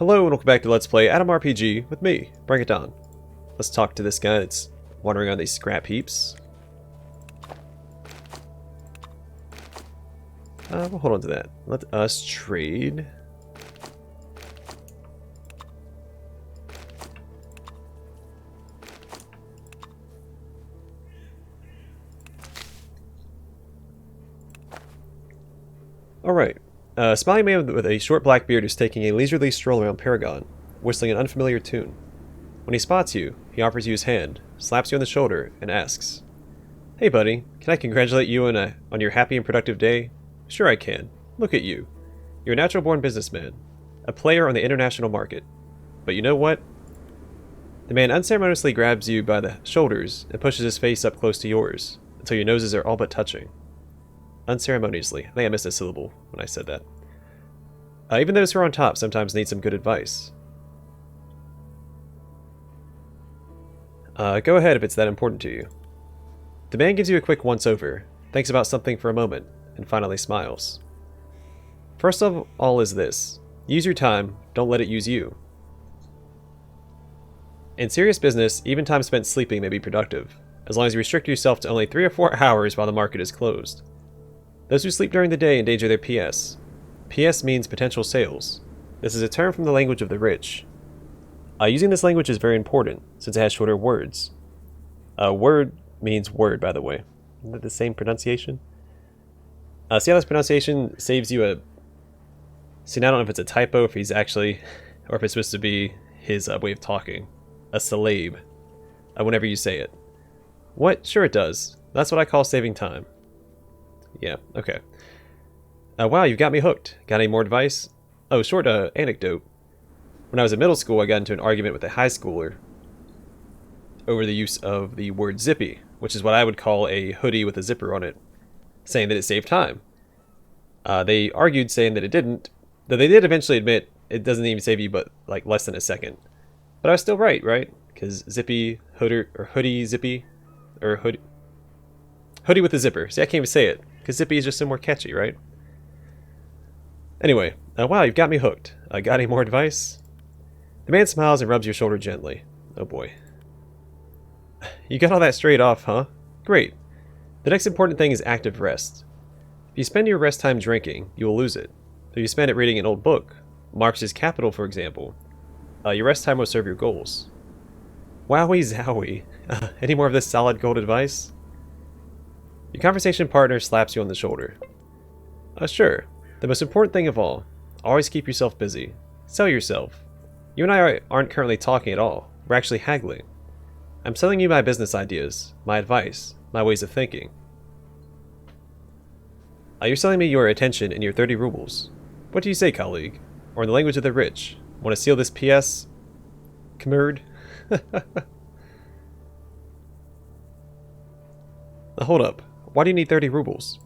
Hello and welcome back to Let's Play Adam RPG with me, Bring It On. Let's talk to this guy that's wandering on these scrap heaps. We'll hold on to that. Let us trade. Alright. A smiling man with a short black beard is taking a leisurely stroll around Peregon, whistling an unfamiliar tune. When he spots you, he offers you his hand, slaps you on the shoulder, and asks, "Hey buddy, can I congratulate you on your happy and productive day?" "Sure I can. Look at you. You're a natural-born businessman, a player on the international market. But you know what?" The man unceremoniously grabs you by the shoulders and pushes his face up close to yours, until your noses are all but touching. Unceremoniously. I think I missed a syllable when I said that. Even those who are on top sometimes need some good advice. Go ahead if it's that important to you. The man gives you a quick once-over, thinks about something for a moment, and finally smiles. First of all is this. Use your time, don't let it use you. In serious business, even time spent sleeping may be productive, as long as you restrict yourself to only 3 or 4 hours while the market is closed. Those who sleep during the day endanger their PS. PS means potential sales. This is a term from the language of the rich. Using this language is very important, since it has shorter words. Word means word, by the way. Isn't that the same pronunciation? See how this pronunciation saves you a... See, now I don't know if it's a typo, if he's actually... or if it's supposed to be his way of talking. A syllable. Whenever you say it. What? Sure it does. That's what I call saving time. Yeah, okay. Wow, you've got me hooked. Got any more advice? Oh, short anecdote. When I was in middle school, I got into an argument with a high schooler over the use of the word zippy, which is what I would call a hoodie with a zipper on it, saying that it saved time. They argued saying that it didn't, though they did eventually admit it doesn't even save you but like less than a second. But I was still right? Because zippy, hoodie, zippy, or hoodie with a zipper. See, I can't even say it, because zippy is just so more catchy, right? Anyway, wow, you've got me hooked. Got any more advice? The man smiles and rubs your shoulder gently. Oh boy. You got all that straight off, huh? Great. The next important thing is active rest. If you spend your rest time drinking, you will lose it. If you spend it reading an old book, Marx's Capital, for example, your rest time will serve your goals. Wowie zowie. Any more of this solid gold advice? Your conversation partner slaps you on the shoulder. Sure. The most important thing of all, always keep yourself busy. Sell yourself. You and I aren't currently talking at all. We're actually haggling. I'm selling you my business ideas, my advice, my ways of thinking. You're selling me your attention and your 30 rubles. What do you say, colleague? Or in the language of the rich, want to seal this PS? Kmerd? Now hold up. Why do you need 30 rubles?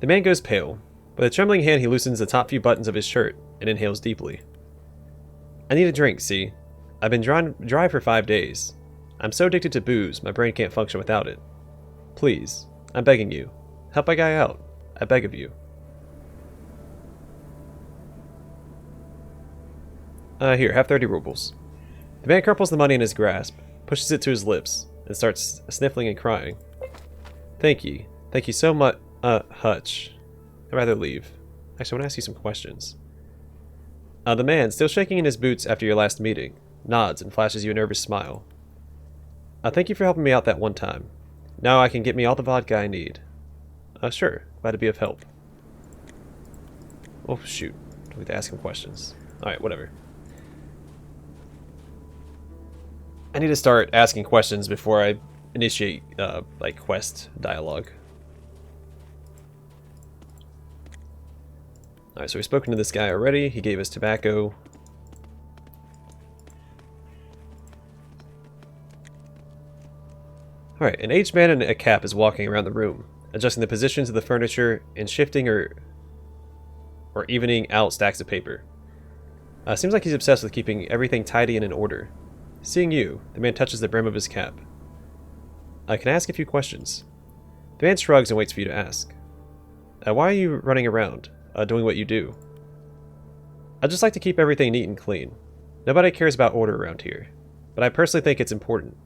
The man goes pale. With a trembling hand, he loosens the top few buttons of his shirt and inhales deeply. I need a drink, see? I've been dry for 5 days. I'm so addicted to booze, my brain can't function without it. Please, I'm begging you. Help my guy out. I beg of you. Here, have 30 rubles. The man crumples the money in his grasp, pushes it to his lips, and starts sniffling and crying. Thank you. Thank you so much. Hutch. I'd rather leave. Actually, I want to ask you some questions. The man, still shaking in his boots after your last meeting, nods and flashes you a nervous smile. Thank you for helping me out that one time. Now I can get me all the vodka I need. Sure. Glad to be of help. Oh, shoot. We have to ask him questions. Alright, whatever. I need to start asking questions before I initiate, like, quest dialogue. Alright, so we've spoken to this guy already. He gave us tobacco. Alright, an aged man in a cap is walking around the room, adjusting the positions of the furniture and shifting or evening out stacks of paper. Seems like he's obsessed with keeping everything tidy and in order. Seeing you, the man touches the brim of his cap. I can ask a few questions. The man shrugs and waits for you to ask. Why are you running around? Doing what you do? I just like to keep everything neat and clean. Nobody cares about order around here, but I personally think it's important.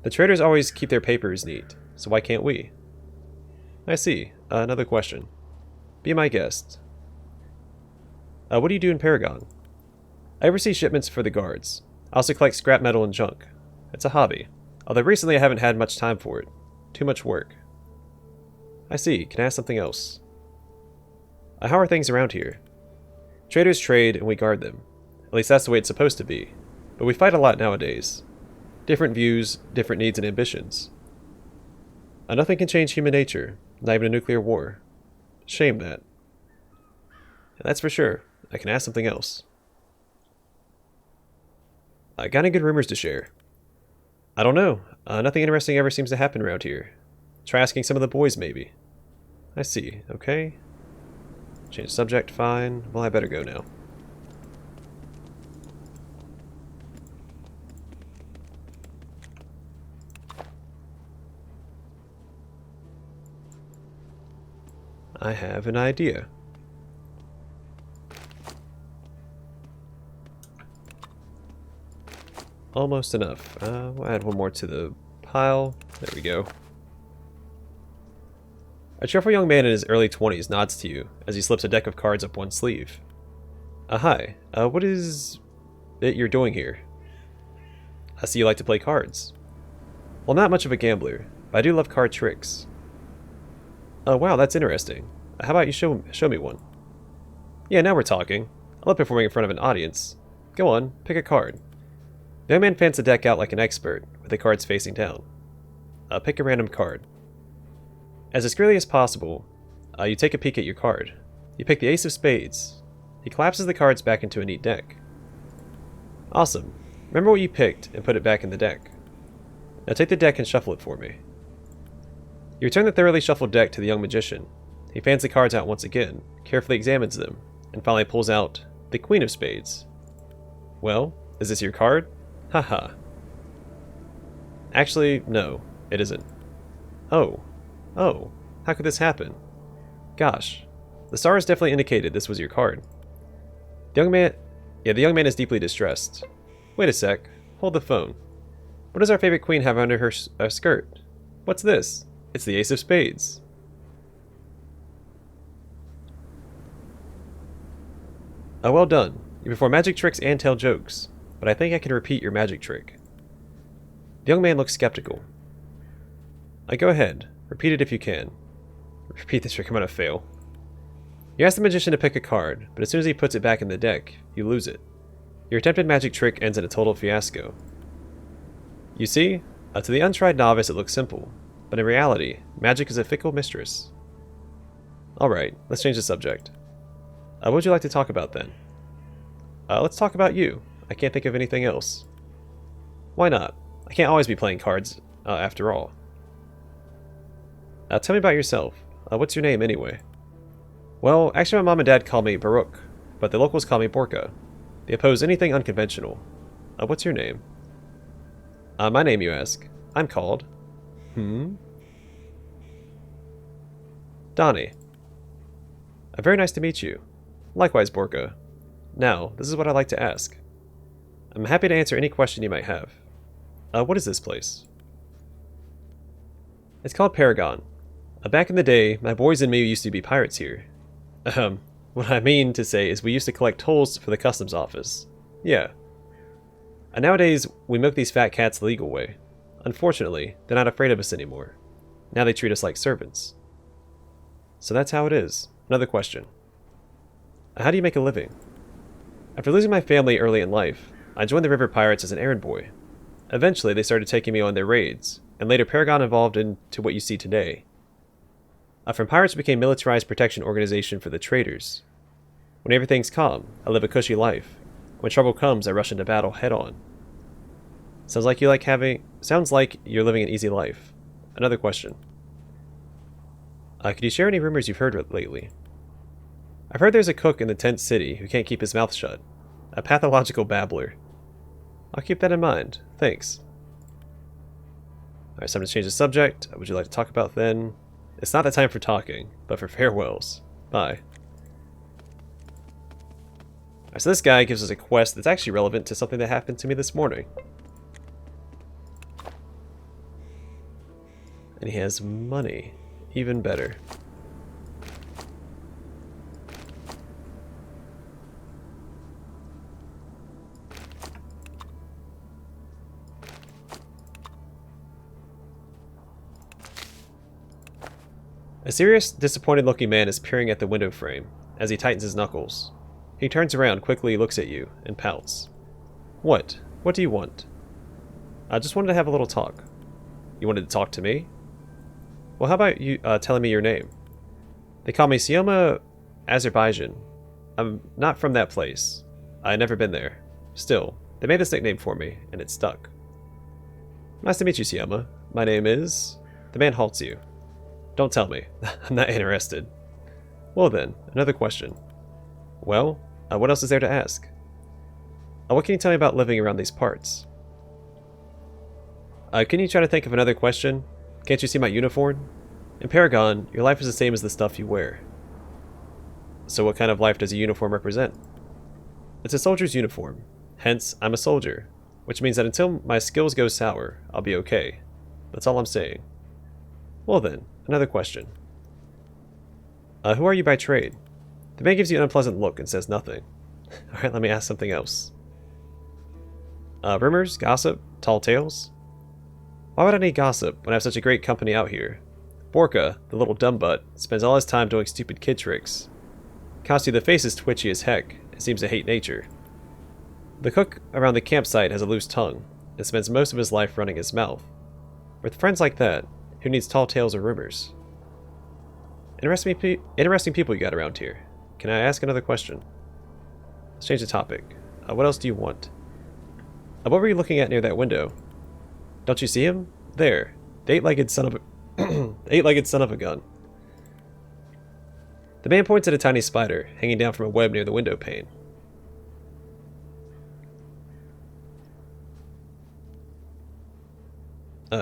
The traders always keep their papers neat, so why can't we? I see. Another question. Be my guest. What do you do in Peregon? I oversee shipments for the guards. I also collect scrap metal and junk. It's a hobby, although recently I haven't had much time for it. Too much work. I see. Can I ask something else? How are things around here? Traders trade and we guard them. At least that's the way it's supposed to be. But we fight a lot nowadays. Different views, different needs and ambitions. Nothing can change human nature, not even a nuclear war. Shame that. That's for sure. I can ask something else. Got any good rumors to share? I don't know. Nothing interesting ever seems to happen around here. Try asking some of the boys, maybe. I see. Okay. Change subject, fine. Well, I better go now. I have an idea. Almost enough. We'll add one more to the pile. There we go. A cheerful young man in his early 20s nods to you as he slips a deck of cards up one sleeve. Hi. What is it you're doing here? I see you like to play cards. Well, I'm not much of a gambler, but I do love card tricks. Wow, that's interesting. How about you show me one? Yeah, now we're talking. I love performing in front of an audience. Go on, pick a card. The young man fans the deck out like an expert, with the cards facing down. Pick a random card. As discreetly as possible, you take a peek at your card. You pick the Ace of Spades. He collapses the cards back into a neat deck. Awesome. Remember what you picked and put it back in the deck. Now take the deck and shuffle it for me. You return the thoroughly shuffled deck to the young magician. He fans the cards out once again, carefully examines them, and finally pulls out the Queen of Spades. Well, is this your card? Haha. Actually, no, it isn't. Oh, how could this happen? Gosh, the stars definitely indicated this was your card. The young man is deeply distressed. Wait a sec, hold the phone. What does our favorite queen have under her skirt? What's this? It's the Ace of Spades. Well done. You perform magic tricks and tell jokes, but I think I can repeat your magic trick. The young man looks skeptical. Go ahead. Repeat it if you can. Repeat this trick, I'm gonna fail. You ask the magician to pick a card, but as soon as he puts it back in the deck, you lose it. Your attempted magic trick ends in a total fiasco. You see, to the untried novice it looks simple, but in reality, magic is a fickle mistress. Alright, let's change the subject. What would you like to talk about then? Let's talk about you. I can't think of anything else. Why not? I can't always be playing cards, after all. Tell me about yourself. What's your name, anyway? Well, actually my mom and dad call me Baruch, but the locals call me Borka. They oppose anything unconventional. What's your name? My name, you ask? I'm called... Donnie. Very nice to meet you. Likewise, Borka. Now, this is what I'd like to ask. I'm happy to answer any question you might have. What is this place? It's called Peregon. Back in the day, my boys and me used to be pirates here. What I mean to say is we used to collect tolls for the customs office. Yeah. And nowadays, we milk these fat cats the legal way. Unfortunately, they're not afraid of us anymore. Now they treat us like servants. So that's how it is. Another question. How do you make a living? After losing my family early in life, I joined the river pirates as an errand boy. Eventually, they started taking me on their raids, and later Peregon evolved into what you see today. From pirates became militarized protection organization for the traders. When everything's calm, I live a cushy life. When trouble comes, I rush into battle head on. Sounds like you're living an easy life. Another question. Could you share any rumors you've heard lately? I've heard there's a cook in the tent city who can't keep his mouth shut. A pathological babbler. I'll keep that in mind. Thanks. Alright, so I'm going to change the subject. What would you like to talk about then? It's not the time for talking, but for farewells. Bye. So this guy gives us a quest that's actually relevant to something that happened to me this morning. And he has money. Even better. A serious, disappointed-looking man is peering at the window frame as he tightens his knuckles. He turns around, quickly looks at you, and pouts. What? What do you want? I just wanted to have a little talk. You wanted to talk to me? Well, how about you telling me your name? They call me Sioma Azerbaijan. I'm not from that place. I've never been there. Still, they made this nickname for me, and it stuck. Nice to meet you, Sioma. My name is... The man halts you. Don't tell me. I'm not interested. Well then, another question. Well, what else is there to ask? What can you tell me about living around these parts? Can you try to think of another question? Can't you see my uniform? In Peregon, your life is the same as the stuff you wear. So what kind of life does a uniform represent? It's a soldier's uniform. Hence, I'm a soldier. Which means that until my skills go sour, I'll be okay. That's all I'm saying. Well then, another question. Who are you by trade? The man gives you an unpleasant look and says nothing. Alright, let me ask something else. Rumors? Gossip? Tall tales? Why would I need gossip when I have such a great company out here? Borka, the little dumbbutt, spends all his time doing stupid kid tricks. Kosti, the face is twitchy as heck and seems to hate nature. The cook around the campsite has a loose tongue and spends most of his life running his mouth. With friends like that, who needs tall tales or rumors? Interesting people you got around here. Can I ask another question? Let's change the topic. What else do you want? What were you looking at near that window? Don't you see him? There. The eight-legged son of a... eight-legged son of a gun. The man points at a tiny spider hanging down from a web near the window pane.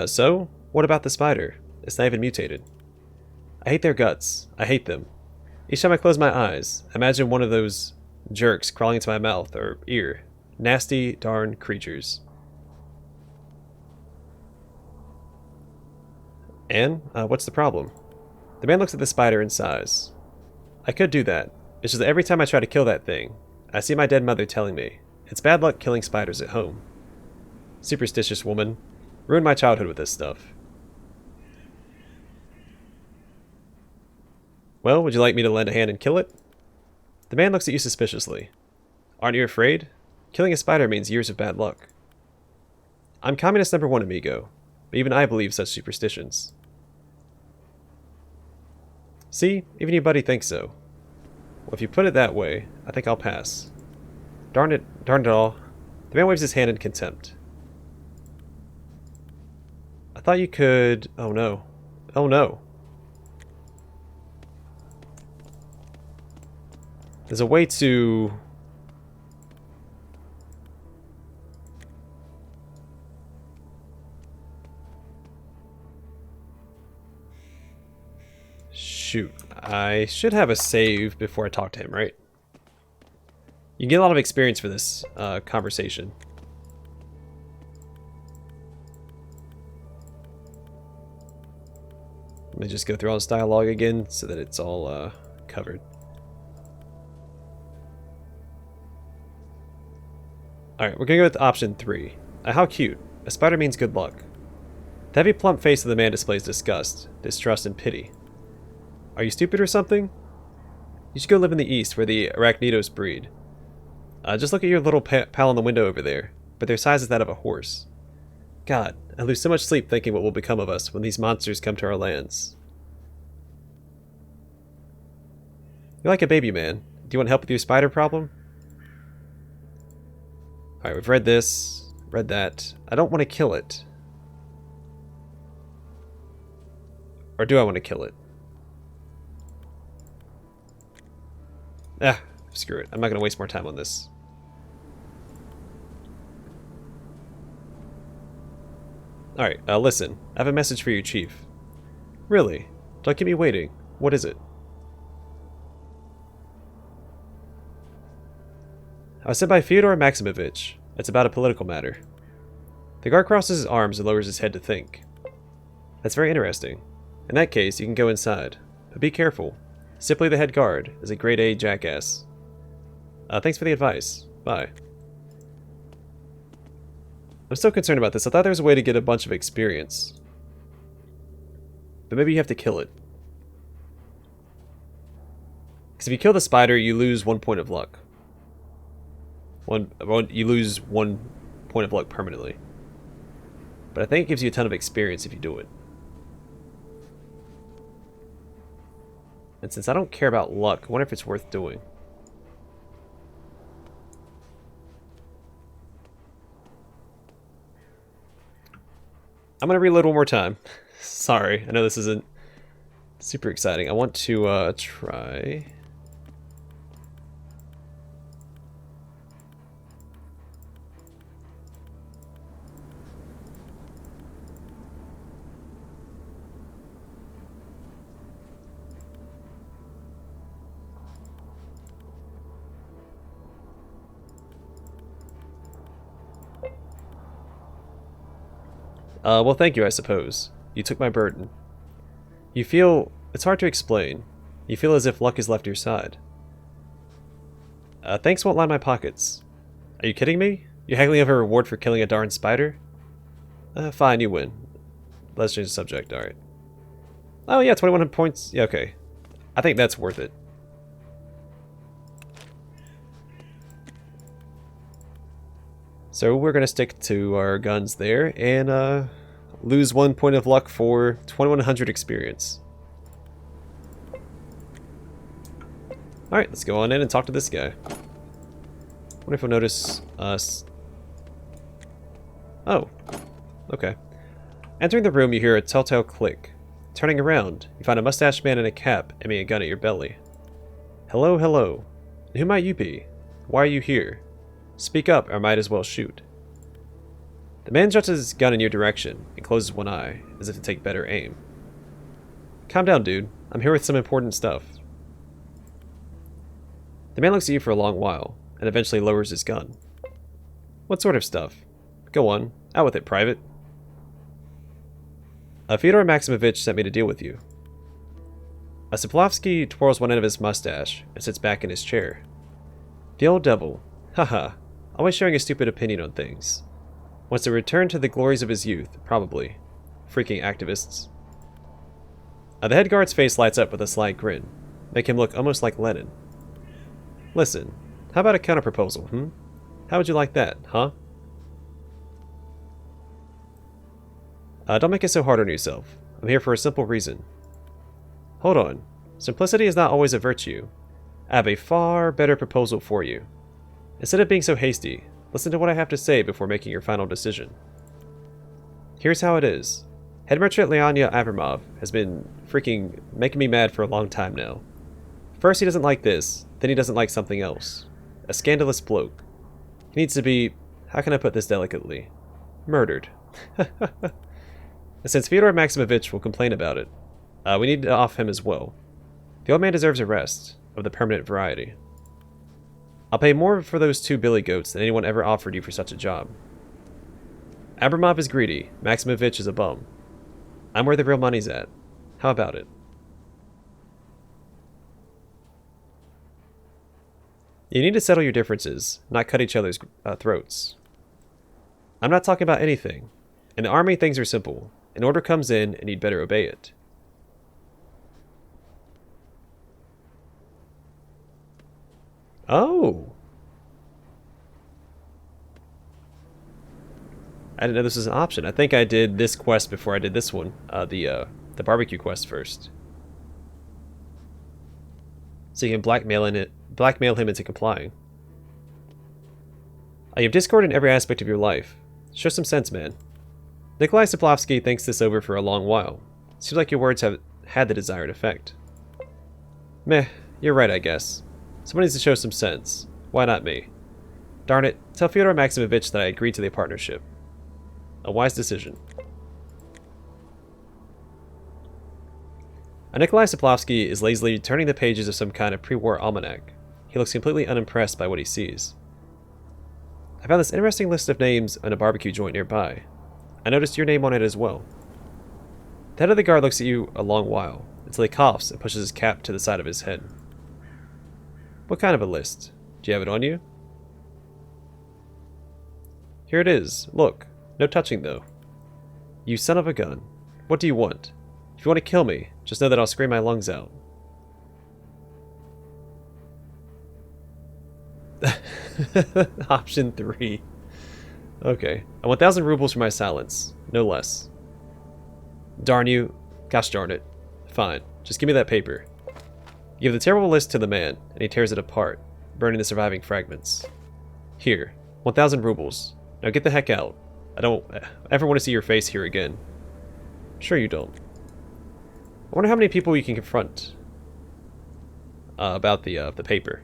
So? What about the spider? It's not even mutated. I hate their guts. I hate them. Each time I close my eyes, imagine one of those jerks crawling into my mouth or ear. Nasty, darn creatures. And, what's the problem? The man looks at the spider and sighs. I could do that. It's just that every time I try to kill that thing, I see my dead mother telling me, it's bad luck killing spiders at home. Superstitious woman. Ruined my childhood with this stuff. Well, would you like me to lend a hand and kill it? The man looks at you suspiciously. Aren't you afraid? Killing a spider means years of bad luck. I'm communist number one, amigo. But even I believe such superstitions. See? Even your buddy thinks so. Well, if you put it that way, I think I'll pass. Darn it all. The man waves his hand in contempt. I thought you could... Oh no. Oh no. There's a way to... Shoot. I should have a save before I talk to him, right? You can get a lot of experience for this conversation. Let me just go through all this dialogue again so that it's all covered. Alright, we're gonna go with option 3. How cute. A spider means good luck. The heavy plump face of the man displays disgust, distrust, and pity. Are you stupid or something? You should go live in the east where the arachnidos breed. Just look at your little pal in the window over there, but their size is that of a horse. God, I lose so much sleep thinking what will become of us when these monsters come to our lands. You're like a baby man. Do you want help with your spider problem? Alright, we've read this, read that. I don't want to kill it. Or do I want to kill it? Ah, screw it. I'm not going to waste more time on this. Alright, listen. I have a message for you, Chief. Really? Don't keep me waiting. What is it? I was sent by Fyodor Maximovich. It's about a political matter. The guard crosses his arms and lowers his head to think. That's very interesting. In that case, you can go inside. But be careful. Simply the head guard is a grade A jackass. Thanks for the advice. Bye. I'm still concerned about this. I thought there was a way to get a bunch of experience. But maybe you have to kill it. Because if you kill the spider, you lose 1 point of luck. You lose 1 point of luck permanently. But I think it gives you a ton of experience if you do it. And since I don't care about luck, I wonder if it's worth doing. I'm going to reload one more time. Sorry, I know this isn't super exciting. I want to try... well, thank you, I suppose. You took my burden. You feel... It's hard to explain. You feel as if luck has left your side. Thanks won't line my pockets. Are you kidding me? You haggling over a reward for killing a darn spider? Fine, you win. Let's change the subject, alright. Oh yeah, 2100 points. Yeah, okay. I think that's worth it. So we're going to stick to our guns there and lose 1 point of luck for 2100 experience. Alright, let's go on in and talk to this guy. Wonder if he'll notice us. Oh, okay. Entering the room, you hear a telltale click. Turning around, you find a mustached man in a cap aiming a gun at your belly. Hello, hello. Who might you be? Why are you here? Speak up, or I might as well shoot. The man juts his gun in your direction and closes one eye, as if to take better aim. Calm down, dude. I'm here with some important stuff. The man looks at you for a long while, and eventually lowers his gun. What sort of stuff? Go on. Out with it, private. Fyodor Maximovich sent me to deal with you. Siplovsky twirls one end of his mustache and sits back in his chair. The old devil. Haha. Always sharing a stupid opinion on things. Wants to return to the glories of his youth, probably. Freaking activists. The head guard's face lights up with a sly grin. Make him look almost like Lenin. Listen, how about a counter-proposal, hmm? How would you like that, huh? Don't make it so hard on yourself. I'm here for a simple reason. Hold on. Simplicity is not always a virtue. I have a far better proposal for you. Instead of being so hasty, listen to what I have to say before making your final decision. Here's how it is. Head merchant Leonya Abramov has been freaking making me mad for a long time now. First he doesn't like this, then he doesn't like something else. A scandalous bloke. He needs to be, how can I put this delicately, murdered. And since Fyodor Maximovich will complain about it, we need to off him as well. The old man deserves a rest, of the permanent variety. I'll pay more for those 2 billy goats than anyone ever offered you for such a job. Abramov is greedy, Maximovich is a bum. I'm where the real money's at. How about it? You need to settle your differences, not cut each other's throats. I'm not talking about anything. In the army, things are simple. An order comes in, and you'd better obey it. Oh! I didn't know this was an option. I think I did this quest before I did this one. The barbecue quest first. So you can blackmail him into complying. You have discord in every aspect of your life. Show some sense, man. Nikolai Siplovsky thinks this over for a long while. Seems like your words have had the desired effect. Meh, you're right, I guess. Someone needs to show some sense. Why not me? Darn it, tell Fyodor Maximovich that I agreed to the partnership. A wise decision. Nikolai Siplovsky is lazily turning the pages of some kind of pre-war almanac. He looks completely unimpressed by what he sees. I found this interesting list of names in a barbecue joint nearby. I noticed your name on it as well. The head of the guard looks at you a long while, until he coughs and pushes his cap to the side of his head. What kind of a list? Do you have it on you? Here it is. Look. No touching, though. You son of a gun. What do you want? If you want to kill me, just know that I'll scream my lungs out. Option 3. Okay. I want 1,000 rubles for my silence. No less. Darn you. Gosh darn it. Fine. Just give me that paper. You give the terrible list to the man, and he tears it apart, burning the surviving fragments. Here. 1,000 rubles. Now get the heck out. I don't ever want to see your face here again. Sure you don't. I wonder how many people you can confront about the paper.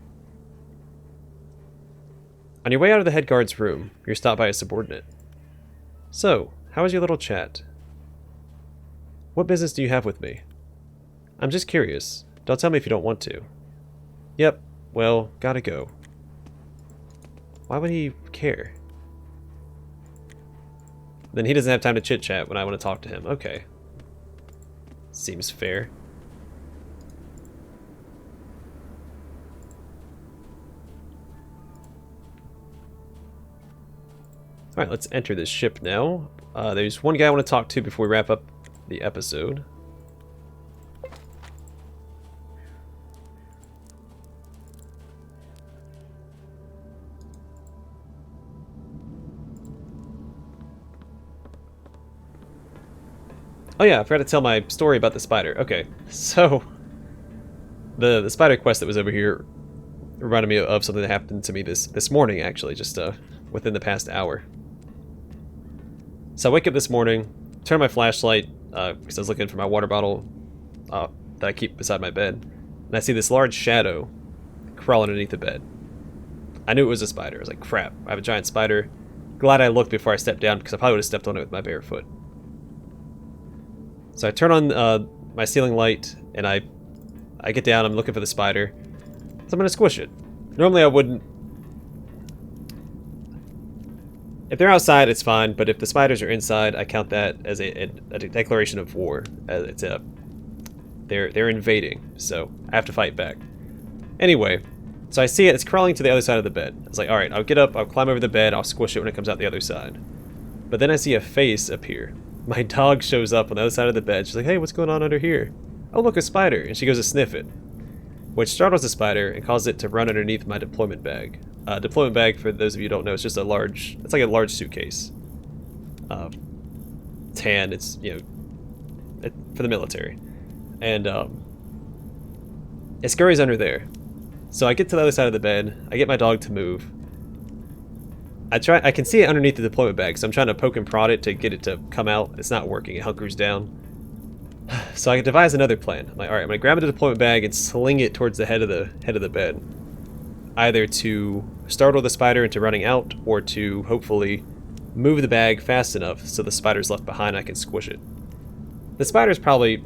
On your way out of the head guard's room, you're stopped by a subordinate. So, how was your little chat? What business do you have with me? I'm just curious. Don't tell me if you don't want to. Yep, well, gotta go. Why would he care? Then he doesn't have time to chit-chat when I want to talk to him. Okay. Seems fair. Alright, let's enter this ship now. There's one guy I want to talk to before we wrap up the episode. Oh yeah, I forgot to tell my story about the spider. Okay, so the spider quest that was over here reminded me of something that happened to me this morning, actually, just within the past hour. So I wake up this morning, turn my flashlight because I was looking for my water bottle that I keep beside my bed, and I see this large shadow crawling underneath the bed. I knew it was a spider. I was like, crap, I have a giant spider. Glad I looked before I stepped down because I probably would have stepped on it with my bare foot. So I turn on my ceiling light, and I get down, I'm looking for the spider. So I'm going to squish it. Normally I wouldn't. If they're outside, it's fine, but if the spiders are inside, I count that as a declaration of war. They're invading, so I have to fight back. Anyway, so I see it, it's crawling to the other side of the bed. I was like, alright, I'll get up, I'll climb over the bed, I'll squish it when it comes out the other side. But then I see a face appear. My dog shows up on the other side of the bed. She's like, hey, what's going on under here? Oh, look, a spider. And she goes to sniff it, which startles the spider and causes it to run underneath my deployment bag. Deployment bag, for those of you who don't know, it's just a large, it's like a large suitcase. Tan, it's, you know, for the military. And it scurries under there. So I get to the other side of the bed, I get my dog to move. I can see it underneath the deployment bag, so I'm trying to poke and prod it to get it to come out. It's not working, it hunkers down. So I devise another plan. I'm like, alright, I'm gonna grab the deployment bag and sling it towards the head of the bed. Either to startle the spider into running out, or to hopefully move the bag fast enough so the spider's left behind and I can squish it. The spider's probably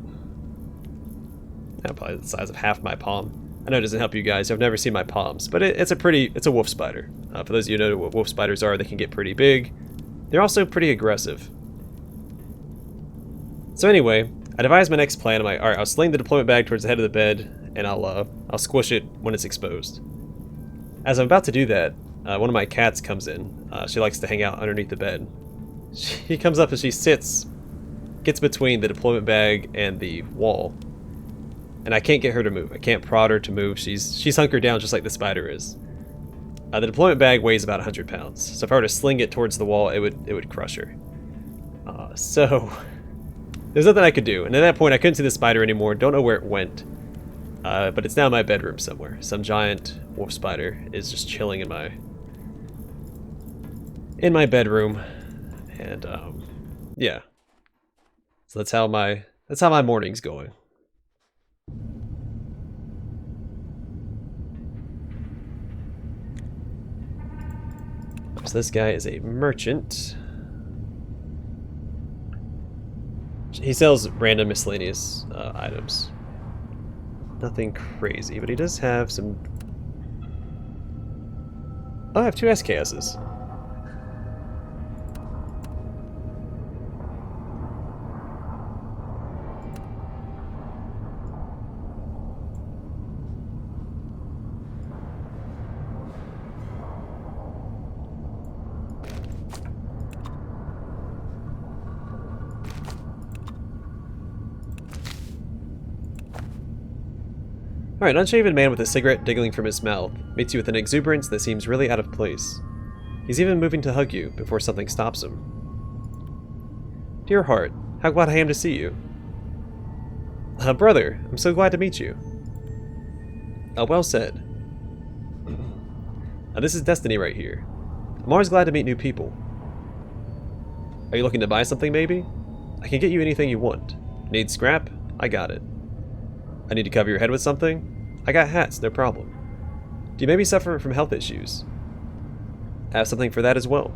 the size of half my palm. I know it doesn't help you guys, I've never seen my palms, but it's a wolf spider. For those of you who know what wolf spiders are, they can get pretty big. They're also pretty aggressive. So anyway, I devised my next plan. I'm like, alright, I'll sling the deployment bag towards the head of the bed, and I'll squish it when it's exposed. As I'm about to do that, one of my cats comes in. She likes to hang out underneath the bed. She comes up and she sits, gets between the deployment bag and the wall. And I can't get her to move. I can't prod her to move. She's hunkered down just like the spider is. The deployment bag weighs about 100 pounds. So if I were to sling it towards the wall, it would crush her. So there's nothing I could do. And at that point, I couldn't see the spider anymore. Don't know where it went. But it's now in my bedroom somewhere. Some giant wolf spider is just chilling in my bedroom. And yeah. So that's how my morning's going. So this guy is a merchant. He sells random miscellaneous items. Nothing crazy, but he does have some... Oh, I have 2 SKSs. Alright, an unshaven man with a cigarette dangling from his mouth meets you with an exuberance that seems really out of place. He's even moving to hug you before something stops him. Dear heart, how glad I am to see you. Brother, I'm so glad to meet you. Well said. This is destiny right here. I'm always glad to meet new people. Are you looking to buy something, maybe? I can get you anything you want. Need scrap? I got it. I need to cover your head with something? I got hats, no problem. Do you maybe suffer from health issues? I have something for that as well.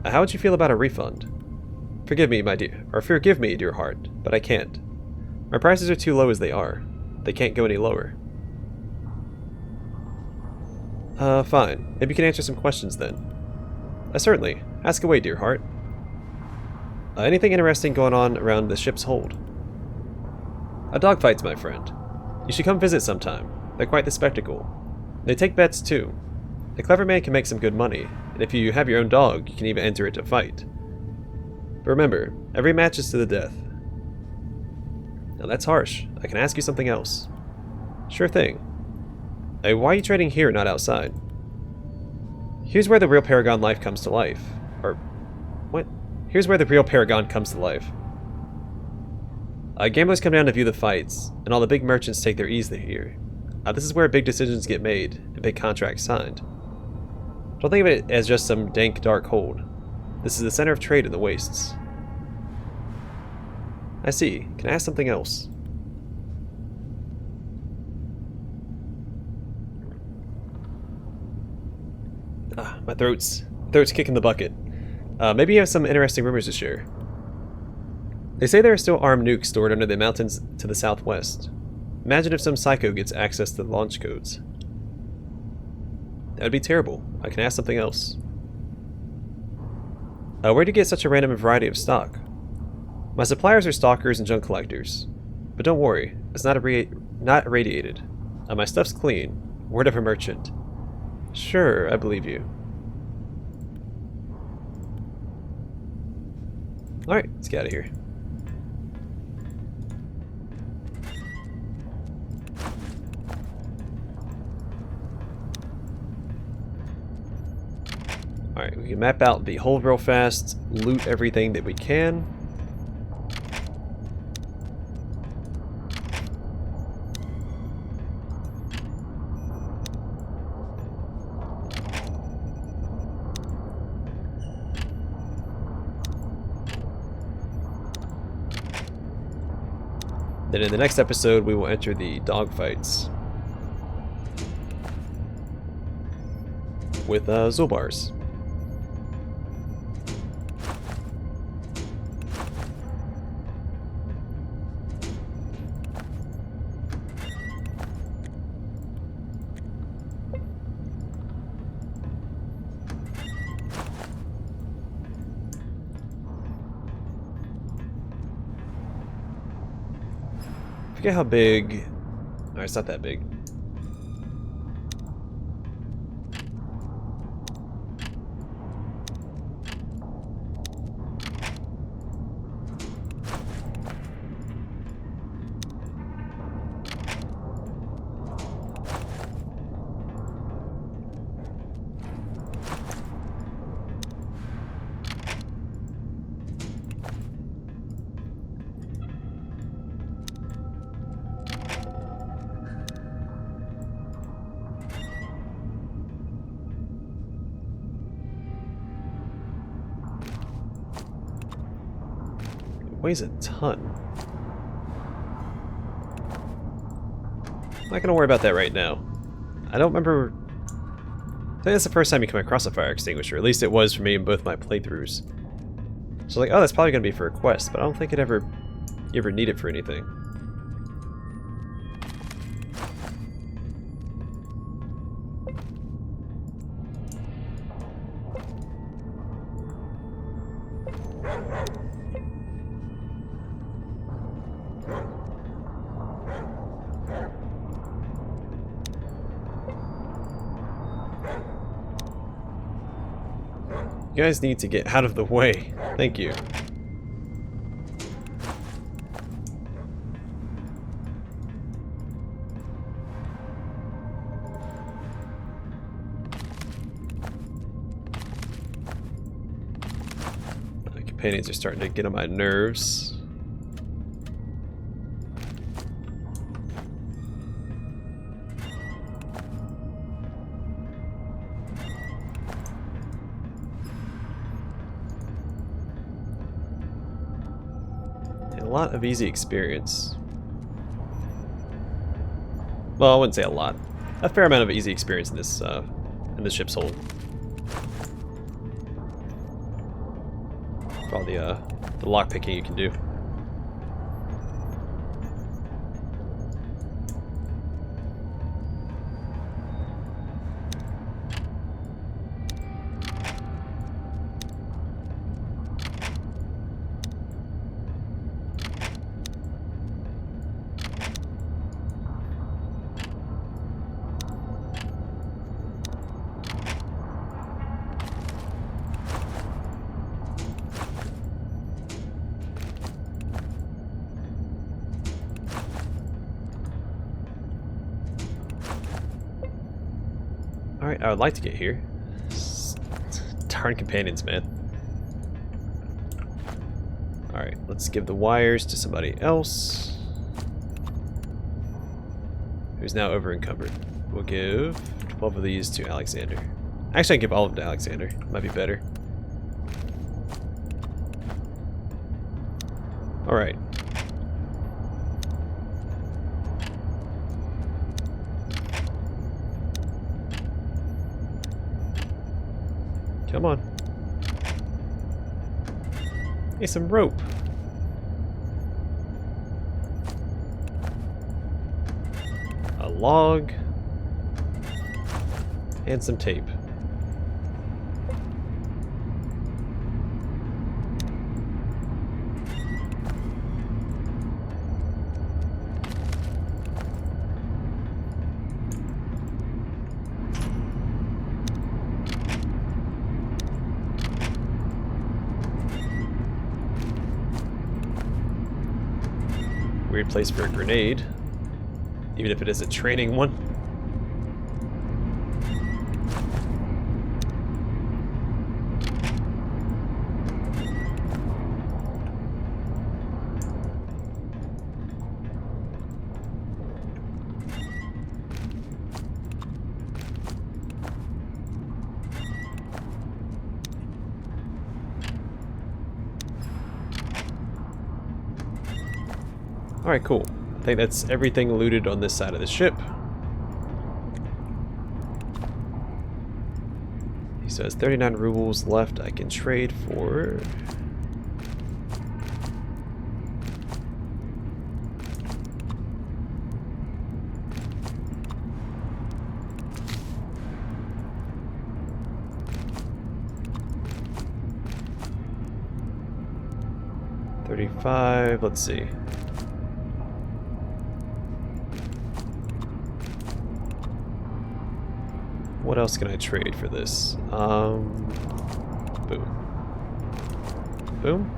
How would you feel about a refund? Forgive me, my dear, or forgive me, dear heart, but I can't. My prices are too low as they are. They can't go any lower. Fine. Maybe you can answer some questions then. Certainly. Ask away, dear heart. Anything interesting going on around the ship's hold? Dogfights, my friend. You should come visit sometime. They're quite the spectacle. They take bets, too. A clever man can make some good money, and if you have your own dog, you can even enter it to fight. But remember, every match is to the death. Now that's harsh. I can ask you something else. Sure thing. Why are you trading here, not outside? Here's where the real Peregon life comes to life. Or, what? Here's where the real Peregon comes to life. Gamblers come down to view the fights, and all the big merchants take their ease here. This is where big decisions get made, and big contracts signed. Don't think of it as just some dank, dark hold. This is the center of trade in the wastes. I see. Can I ask something else? My throat's kicking the bucket. Maybe you have some interesting rumors to share. They say there are still armed nukes stored under the mountains to the southwest. Imagine if some psycho gets access to the launch codes. That would be terrible. I can ask something else. Where do you get such a random variety of stock? My suppliers are stalkers and junk collectors. But don't worry, it's not irradiated. My stuff's clean. Word of a merchant. Sure, I believe you. Alright, let's get out of here. Alright, we can map out the hold real fast, loot everything that we can. Then in the next episode, we will enter the dogfights with Zobars. I forget how big. Oh, it's not that big. Weighs a ton. I'm not gonna worry about that right now. I don't remember. I think that's the first time you come across a fire extinguisher. At least it was for me in both my playthroughs. So like, oh, that's probably gonna be for a quest, but I don't think you ever need it for anything. You guys need to get out of the way. Thank you. companions are starting to get on my nerves. And a lot of easy experience. Well, I wouldn't say a lot. A fair amount of easy experience in this ship's hold. For all the lockpicking you can do. Alright, I would like to get here. Darn companions, man. Alright, let's give the wires to somebody else. Who's now over encumbered. We'll give 12 of these to Alexander. Actually, I can give all of them to Alexander. Might be better. Alright. Come on. Hey, some rope. A log. And some tape. Weird place for a grenade, even if it is a training one. Alright, cool. I think that's everything looted on this side of the ship. He says 39 rubles left I can trade for. $35, let's see. What else can I trade for this? Boom. Boom.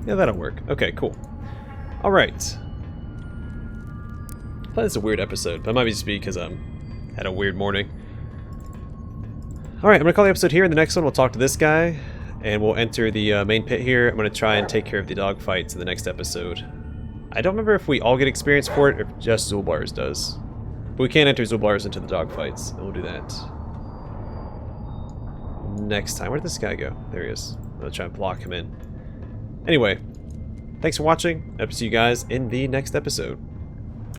Yeah, that'll work. Okay, cool. Alright. I thought it's a weird episode, but it might just be because I had a weird morning. Alright, I'm going to call the episode here. In the next one, we'll talk to this guy. And we'll enter the main pit here. I'm going to try and take care of the dogfights in the next episode. I don't remember if we all get experience for it, or if just Zulbars does. But we can enter Zulbars into the dogfights, and we'll do that next time. Where did this guy go? There he is. I'm going to try and block him in. Anyway, thanks for watching. I'll see you guys in the next episode.